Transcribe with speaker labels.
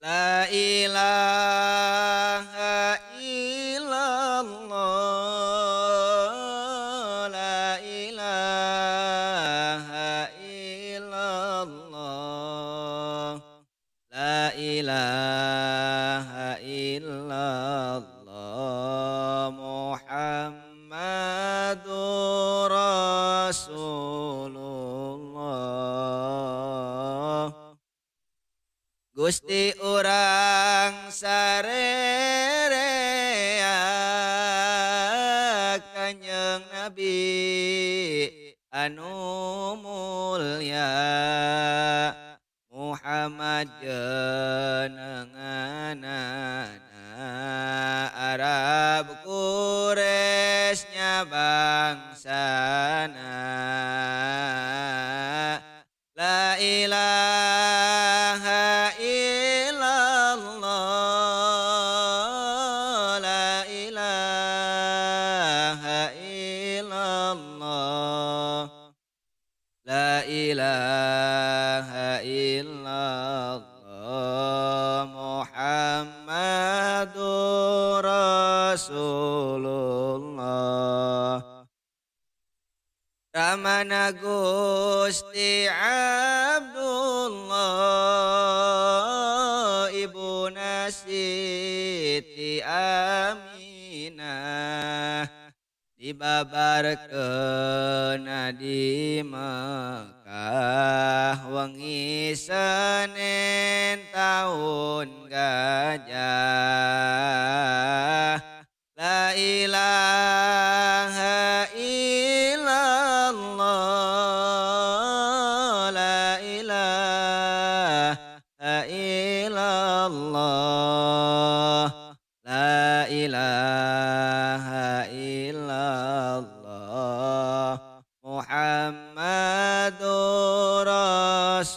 Speaker 1: La ilaha illallah. La ilaha illallah. La ilaha illallah. Muhammadur Rasulullah. Gusti urang sarerea Kanjeng Nabi anu mulya Muhammad jenenganana Arab Quraisy bangsana. La ilaha illallah. La ilaha illallah. La ilaha illallah. Muhammadur Rasulullah. Ramana Gusti Abdullah ibuna Siti Aminah dibabarkeun di Mekah wengi Senin taun gajah. La ilaha illallah. La ilaha illallah. La ilaha illallah. Muhammadur Rasulullah.